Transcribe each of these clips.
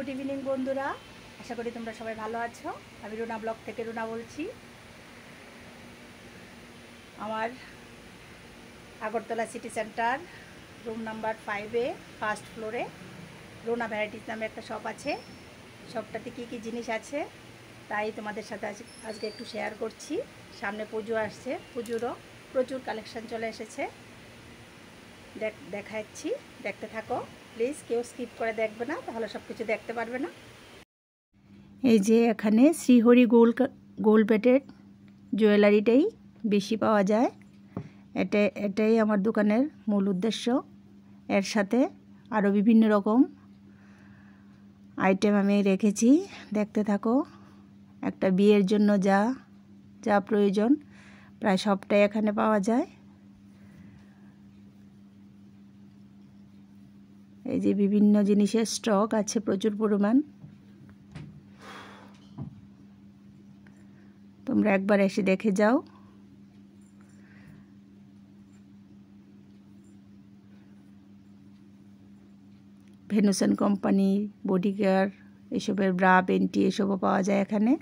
Good evening বন্ধুরা, আশা করি তোমরা সবাই ভালো আছো। আমি রুনা ব্লগ থেকে রুনা বলছি। আমার Agartala city centre room number 5-এ ফার্স্ট ফ্লোরে রুনা ভ্যারাইটিস নামে একটা শপ আছে। শপটাতে কী কী জিনিস আছে তাই তোমাদের সাথে আজকে একটু শেয়ার করছি। সামনে পুজো আসছে, পুজোরও প্রচুর কালেকশন চলে এসেছে, দেখাচ্ছি, দেখতে থাকো প্লিজ। কেউ স্কিপ করে দেখবে না, তাহলে সব কিছু দেখতে পারবে না। এই যে এখানে শ্রীহরি গোল্ড প্লেটেড জুয়েলারিটাই বেশি পাওয়া যায়। এটাই আমার দোকানের মূল উদ্দেশ্য। এর সাথে আরও বিভিন্ন রকম আইটেম আমি রেখেছি, দেখতে থাকো। একটা বিয়ের জন্য যা যা প্রয়োজন প্রায় সবটাই এখানে পাওয়া যায়। এই যে বিভিন্ন জিনিসের স্টক আছে প্রচুর পরিমাণ। তোমরা একবার এসে দেখে যাও। ভেনুসন কোম্পানি, বডিকেয়ার, এসবের ব্রা, পেন্টি এসবও পাওয়া যায় এখানে।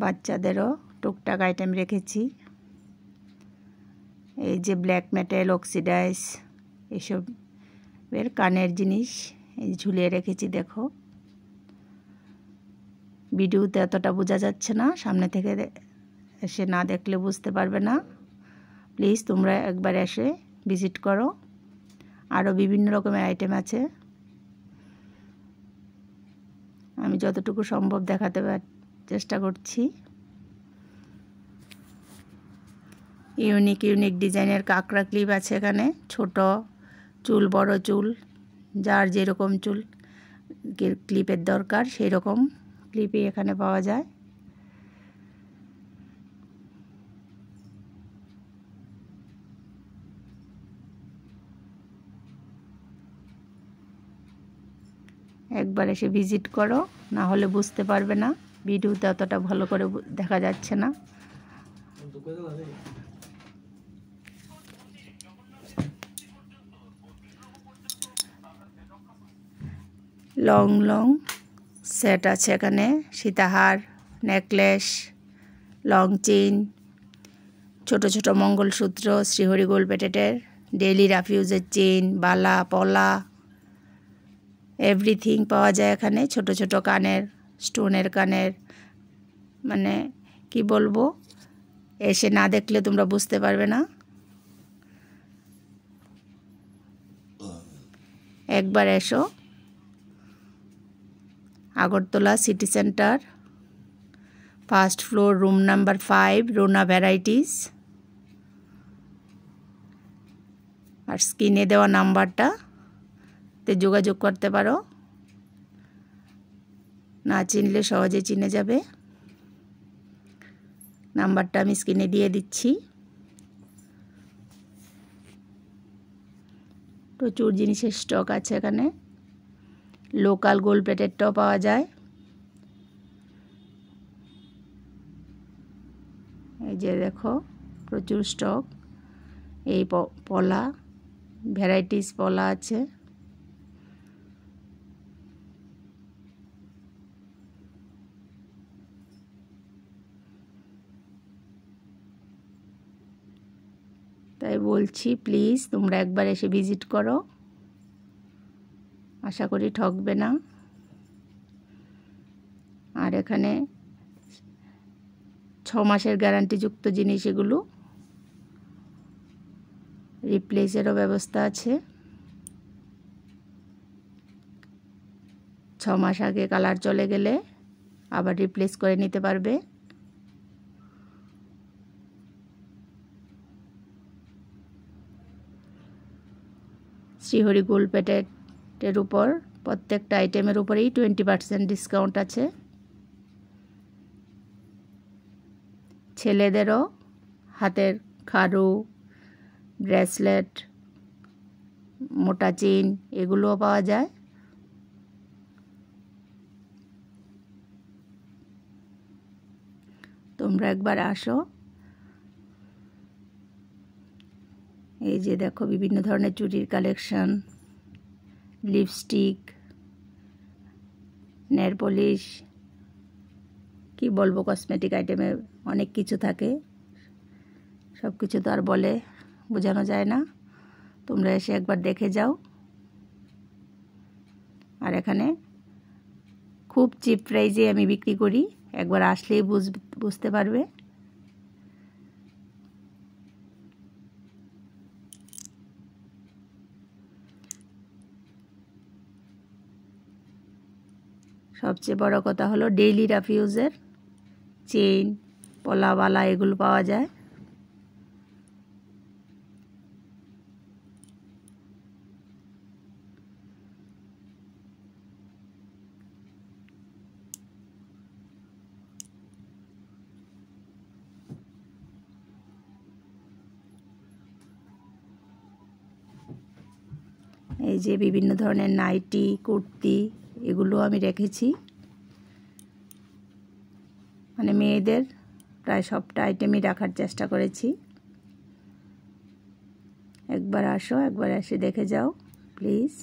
বাচ্চাদেরও টুকটাক আইটেম রেখেছি। এই যে ব্ল্যাক মেটাল, অক্সিডাইজ এসবের কানের জিনিস এই ঝুলিয়ে রেখেছি, দেখো। ভিডিওতে এতটা বোঝা যাচ্ছে না, সামনে থেকে এসে না দেখলে বুঝতে পারবে না। প্লিজ তোমরা একবার এসে ভিজিট করো। আরও বিভিন্ন রকমের আইটেম আছে, আমি যতটুকু সম্ভব দেখাতে চেষ্টা করছি। ইউনিক ডিজাইনের কাঁকড়া ক্লিপ আছে এখানে। ছোট চুল, বড় চুল, যার যেরকম চুল ক্লিপের দরকার সেই রকম ক্লিপই এখানে পাওয়া যায়। একবার এসে ভিজিট করো, না হলে বুঝতে পারবে না। ভিডিওতে অতটা ভালো করে দেখা যাচ্ছে না। লং সেট আছে এখানে, সীতাহার, নেকলেস, লং চেইন, ছোট ছোট মঙ্গলসূত্র, শ্রীহরি গোল্ড প্লেটেডের ডেইলি রাফিউজের চেইন, বালা, পলা, এভরিথিং পাওয়া যায় এখানে। ছোট ছোট কানের, স্টোনের কানের, মানে কি বলবো, এসে না দেখলে তোমরা বুঝতে পারবে না। একবার এসো। Agartala city centre first floor room number 5 Runa varieties. আর স্ক্রিনে দেওয়া নাম্বারটাতে যোগাযোগ করতে পারো, না চিনলে সহজে চিনে যাবে। নাম্বারটা আমি স্ক্রিনে দিয়ে দিচ্ছি। প্রচুর জিনিসের স্টক আছে এখানে। লোকাল গোল্ড প্লেটেডটাও পাওয়া যায়। এই যে দেখো প্রচুর স্টক। এই পলা, ভ্যারাইটিস পলা আছে। তাই বলছি প্লিজ তোমরা একবার এসে ভিজিট করো, আশা করি ঠকবে না। আর এখানে 6 মাসের গ্যারান্টিযুক্ত জিনিস, এগুলো রিপ্লেসেরও ব্যবস্থা আছে। 6 মাস আগে কালার চলে গেলে আবার রিপ্লেস করে নিতে পারবে। শ্রীহরি গোল্ড প্লেটেডের উপর প্রত্যেকটা আইটেমের উপরেই 20% ডিসকাউন্ট আছে। ছেলেদেরও হাতের খাড়ু, ব্রেসলেট, মোটা চেইন এগুলোও পাওয়া যায়। তোমরা একবার আসো, এই যে দেখো বিভিন্ন ধরনের চুড়ির কালেকশন, লিপস্টিক, নেল পলিশ, কি বলবো, কসমেটিক আইটেমে অনেক কিছু থাকে। সব কিছু তো আর বলে বোঝানো যায় না, তোমরা এসে একবার দেখে যাও। আর এখানে খুব চিপ প্রাইজে আমি বিক্রি করি, একবার আসলেই বুঝতে পারবে। সবচেয়ে বড় কথা হলো ডেইলি রাফ ইউজের চেইন, পলাওয়ালা এগুলো পাওয়া যায়। এই যে বিভিন্ন ধরনের নাইটি, কুর্তি, এগুলো আমি রেখেছি। মানে মেয়েদের প্রায় সবটা আইটেমই রাখার চেষ্টা করেছি। একবার আসো, একবার এসে দেখে যাও প্লিজ।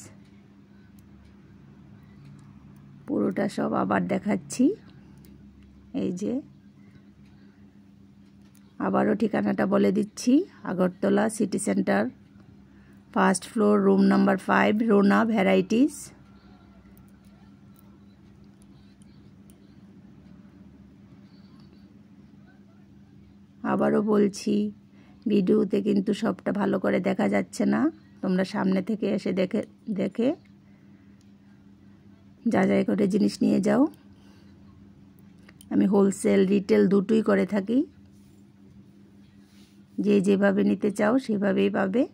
পুরোটা সব আবার দেখাচ্ছি। এই যে আবারও ঠিকানাটা বলে দিচ্ছি, Agartala city centre, first floor, room number 5, Rona varieties. আবারও বলছি, ভিডিওতে কিন্তু সবটা ভালো করে দেখা যাচ্ছে না, তোমরা সামনে থেকে এসে দেখে যাচাই করে জিনিস নিয়ে যাও। আমি হোলসেল রিটেল দুটোই করে থাকি, যে যেভাবে নিতে চাও সেভাবেই পাবে।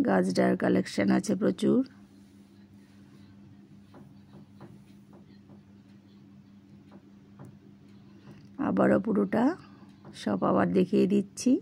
গাজরার কালেকশন আছে প্রচুর। আবারও পুরোটা সব আবার দেখিয়ে দিচ্ছি।